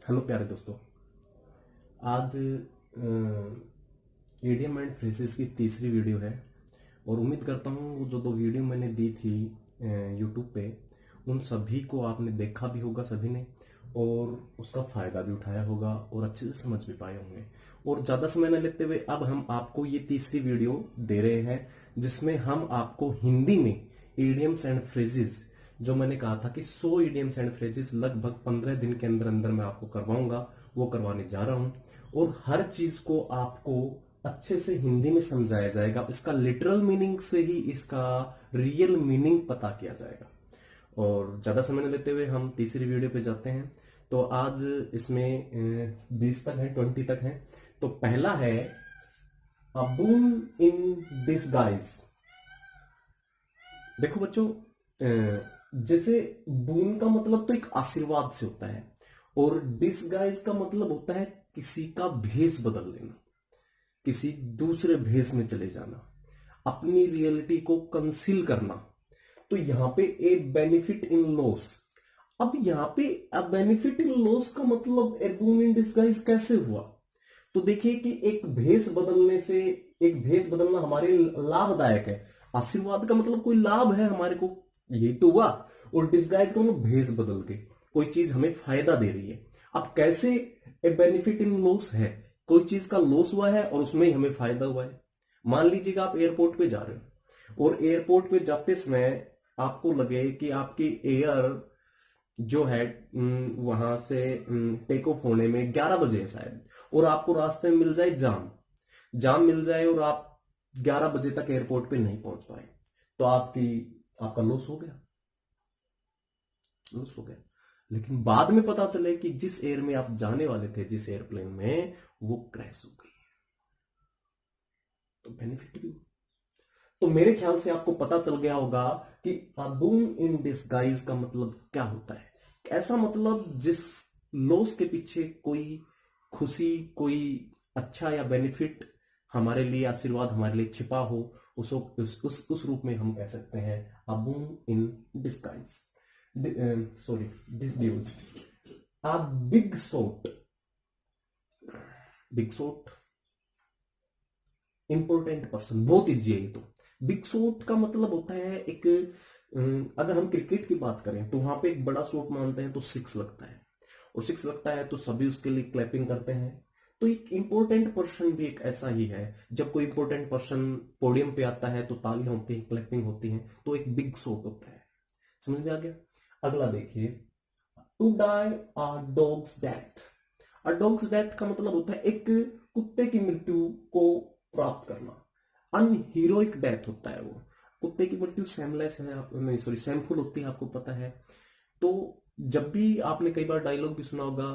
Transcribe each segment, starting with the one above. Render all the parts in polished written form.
Hello प्यारे दोस्तों। आज इडियम एंड फ्रेजेस की तीसरी वीडियो है और उम्मीद करता हूँ वो जो दो वीडियो मैंने दी थी यूट्यूब पे उन सभी को आपने देखा भी होगा सभी ने, और उसका फ़ायदा भी उठाया होगा और अच्छे से समझ भी पाए होंगे। और ज़्यादा समय न लेते हुए अब हम आपको ये तीसरी वीडियो दे रहे हैं जिसमें हम आपको हिंदी में इडियम्स एंड फ्रेजेस, जो मैंने कहा था कि 100 इडियम्स एंड फ्रेजेस लगभग 15 दिन के अंदर अंदर मैं आपको करवाऊंगा, वो करवाने जा रहा हूं। और हर चीज को आपको अच्छे से हिंदी में समझाया जाएगा, इसका लिटरल मीनिंग से ही इसका रियल मीनिंग पता किया जाएगा। और ज्यादा समय न लेते हुए हम तीसरी वीडियो पे जाते हैं। तो आज इसमें 20 तक है, 20 तक है। तो पहला है अ बून इन डिसगाइज। देखो बच्चों, जैसे बून का मतलब तो एक आशीर्वाद से होता है, और डिसगाइज का मतलब होता है किसी का भेष बदल लेना, किसी दूसरे भेष में चले जाना, अपनी रियलिटी को कंसील करना। तो यहां पे ए बेनिफिट इन लॉस। अब यहां पे अ बेनिफिट इन लॉस का मतलब ए बून इन डिसगाइज कैसे हुआ? तो देखिए कि एक भेष बदलने से, एक भेष बदलना हमारे लाभदायक है। आशीर्वाद का मतलब कोई लाभ है हमारे को, यही तो हुआ। और डिसगाइज का मतलब भेष बदल के कोई चीज हमें फायदा दे रही है। अब कैसे ए बेनिफिट इन लॉस है? कोई चीज का लॉस हुआ है और उसमें ही हमें फायदा हुआ है। मान लीजिएगा आप एयरपोर्ट पे जा रहे हो और एयरपोर्ट पे जाते समय आपको लगे कि आपकी एयर जो है वहां से टेक ऑफ होने में 11 बजे है शायद, और आपको रास्ते में मिल जाए जाम, जाम मिल जाए और आप 11 बजे तक एयरपोर्ट पे नहीं पहुंच पाए, तो आपका लॉस हो गया, लॉस हो गया। लेकिन बाद में पता चले कि जिस एयर में आप जाने वाले थे, जिस एयरप्लेन में, वो क्रैश हो गई, तो बेनिफिट भी हुआ। तो मेरे ख्याल से आपको पता चल गया होगा कि अ बून इन डिसगाइज का मतलब क्या होता है। ऐसा मतलब जिस लॉस के पीछे कोई खुशी, कोई अच्छा या बेनिफिट हमारे लिए, आशीर्वाद हमारे लिए छिपा हो, उस रूप में हम कह सकते हैं a boon in disguise. Sorry, disguise. A big shot. Big shot important person, बहुत इजी है ये तो। बिग शॉट का मतलब होता है एक, अगर हम क्रिकेट की बात करें तो वहां पे एक बड़ा शॉट मानते हैं तो सिक्स लगता है, और सिक्स लगता है तो सभी उसके लिए क्लैपिंग करते हैं। तो एक इंपॉर्टेंट पर्सन भी एक ऐसा ही है। जब कोई इंपॉर्टेंट पर्सन पोडियम पे आता है तो तालियां होती हैं, क्लैपिंग होती हैं, तो एक बिग शॉट होता है। समझ में आ गया? अगला देखिए, to die a dog's death. A dog's death का मतलब होता है एक कुत्ते की मृत्यु को प्राप्त करना। अनहीरोइक डेथ होता है वो। कुत्ते की मृत्यु सेमलेस है, नहीं सॉरी सेमफुल होती है, आपको पता है। तो जब भी आपने कई बार डायलॉग भी सुना होगा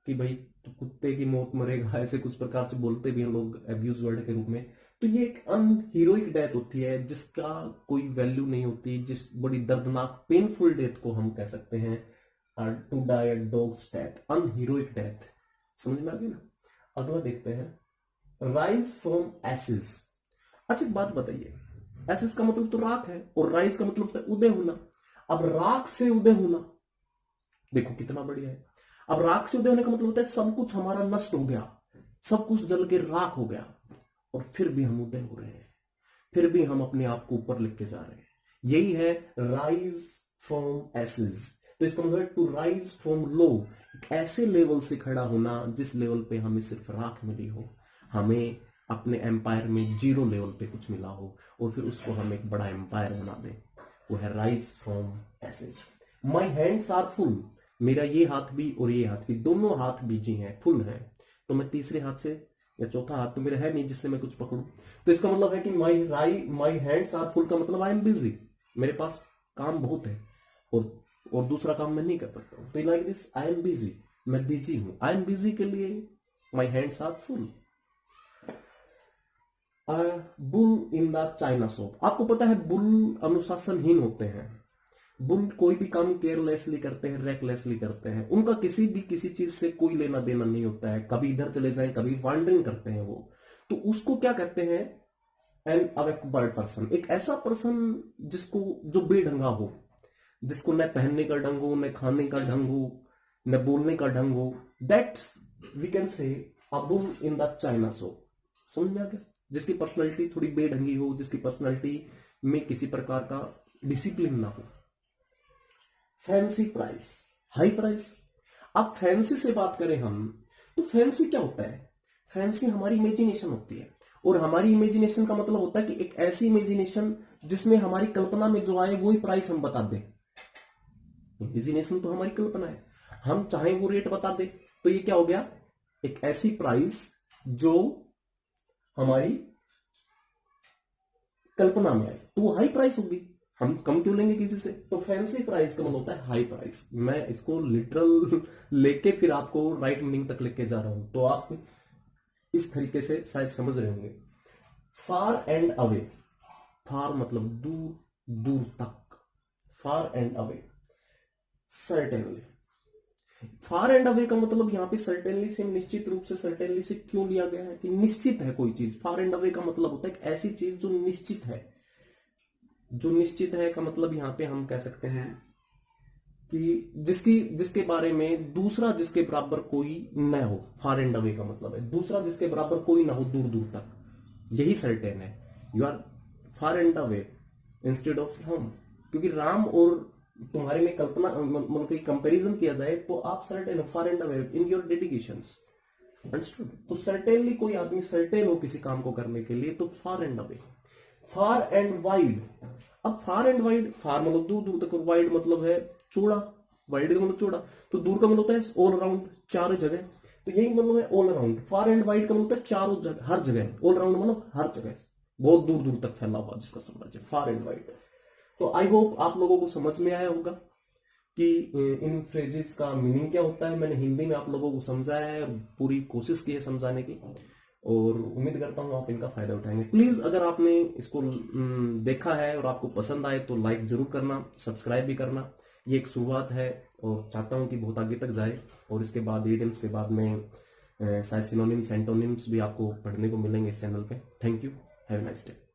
कि भाई तो कुत्ते की मौत मरेगा, ऐसे कुछ प्रकार से बोलते भी हैं लोग एब्यूज वर्ड के रूप में। तो ये एक अनहीरोइक डेथ होती है जिसका कोई वैल्यू नहीं होती, जिस बड़ी दर्दनाक पेनफुल डेथ को हम कह सकते हैं to die a dog's death, unheroic death. समझ में आ गया ना? अगला देखते हैं, राइज फ्रॉम एसिस। अच्छा एक बात बताइए, एसिस का मतलब तो राख है और राइज का मतलब होता है उदय होना। अब राख से उदय होना, देखो कितना बढ़िया है। अब राख से उदय होने का मतलब होता है सब कुछ हमारा नष्ट हो गया, सब कुछ जल के राख हो गया, और फिर भी हम उदय हो रहे हैं, फिर भी हम अपने आप को ऊपर लेके जा रहे हैं। यही है राइज फ्रॉम एसिस। तो इसका मतलब टू राइज फ्रॉम लो, एक ऐसे लेवल से खड़ा होना जिस लेवल पे हमें सिर्फ राख मिली हो, हमें अपने एम्पायर में जीरो लेवल पे कुछ मिला हो, और फिर उसको हम एक बड़ा एम्पायर बना दें, वो है rise from ashes. My hands are full. मेरा ये हाथ भी और ये हाथ भी, दोनों हाथ बिजी हैं, फुल हैं। तो मैं तीसरे हाथ से, या चौथा हाथ तो मेरा है नहीं जिससे मैं कुछ पकड़ूं। तो इसका मतलब है कि माई हैंड्स आर फुल का मतलब आई एम बिजी, मेरे पास काम बहुत है, और दूसरा काम मैं नहीं कर सकता हूं। तो like this I am busy, मैं बिजी हूं, आई एम बिजी के लिए my hands are full. Bull in the china shop. आपको पता है बुल अनुशासनहीन होते हैं। बुल कोई भी काम केयरलेसली करते हैं, रेकलेसली करते हैं, उनका किसी चीज से कोई लेना देना नहीं होता है, कभी इधर चले जाएं, कभी वॉन्डरिंग करते हैं वो। तो उसको क्या कहते हैं? एन अवेकबर्ड पर्सन, एक ऐसा पर्सन जिसको, जो बेढंगा हो, जिसको न पहनने का ढंग हो, न खाने का ढंग हो, न बोलने का ढंग हो, that we can say a bull in the china shop. समझ में आ गया? जिसकी पर्सनैलिटी थोड़ी बेढंगी हो, जिसकी पर्सनैलिटी में किसी प्रकार का डिसिप्लिन ना हो। Fancy price, high price. अब फैंसी से बात करें हम, तो फैंसी क्या होता है? फैंसी हमारी इमेजिनेशन होती है, और हमारी इमेजिनेशन का मतलब होता है कि एक ऐसी इमेजिनेशन जिसमें हमारी कल्पना में जो आए वही प्राइस हम बता दें। इमेजिनेशन तो हमारी कल्पना है, हम चाहे वो रेट बता दे, तो ये क्या हो गया? एक ऐसी प्राइस जो हमारी कल्पना में आए, तो वो हाई प्राइस होगी। हम कम क्यों लेंगे किसी से? तो फैंसी प्राइस का मतलब होता है हाई प्राइस। मैं इसको लिटरल लेके फिर आपको राइट मीनिंग तक लेके जा रहा हूं, तो आप इस तरीके से शायद समझ रहे होंगे। फार एंड अवे, फार मतलब दूर, दूर तक, far and away. Certainly, far and away का मतलब यहां पे सर्टेनली से, निश्चित रूप से सर्टेनली से क्यों लिया गया है? कि निश्चित है कोई चीज। फार एंड अवे का मतलब होता है एक ऐसी चीज जो निश्चित है। जो निश्चित है का मतलब यहां पे हम कह सकते हैं कि जिसके बारे में दूसरा जिसके बराबर कोई न हो। फार एंड अवे का मतलब है दूसरा जिसके बराबर कोई ना हो, दूर दूर तक, यही सर्टेन है। You are far and away instead of Ram, क्योंकि राम और तुम्हारे में कल्पना मतलब की कंपैरिजन किया जाए तो आप सर्टेन हो, far and away in your dedications. Understood? तो सर्टेनली कोई आदमी सर्टेन हो किसी काम को करने के लिए, तो far and away. Far and wide, अब फार एंड वाइड, फार मतलब दूर दूर तक, और वाइड मतलब है चौड़ा। वाइड का मतलब चौड़ा, तो दूर का मतलब होता है ऑल अराउंड, चारों जगह। तो यही मतलब है all around. Far and wide का मतलब होता है चारों जगह, हर जगह। ऑल अराउंड मतलब हर जगह, बहुत दूर दूर तक फैला हुआ जिसका साम्राज्य, फार एंड वाइड। तो आई होप आप लोगों को समझ में आया होगा कि इन फ्रेजेस का मीनिंग क्या होता है। मैंने हिंदी में आप लोगों को समझाया है और पूरी कोशिश की है समझाने की, और उम्मीद करता हूं आप इनका फायदा उठाएंगे। प्लीज अगर आपने इसको देखा है और आपको पसंद आए तो लाइक जरूर करना, सब्सक्राइब भी करना। ये एक शुरुआत है और चाहता हूं कि बहुत आगे तक जाए, और इसके बाद इडियम्स के बाद में शायद सिनोनिम्स एंटोनिम्स भी आपको पढ़ने को मिलेंगे इस चैनल पे। Thank you, have a nice day.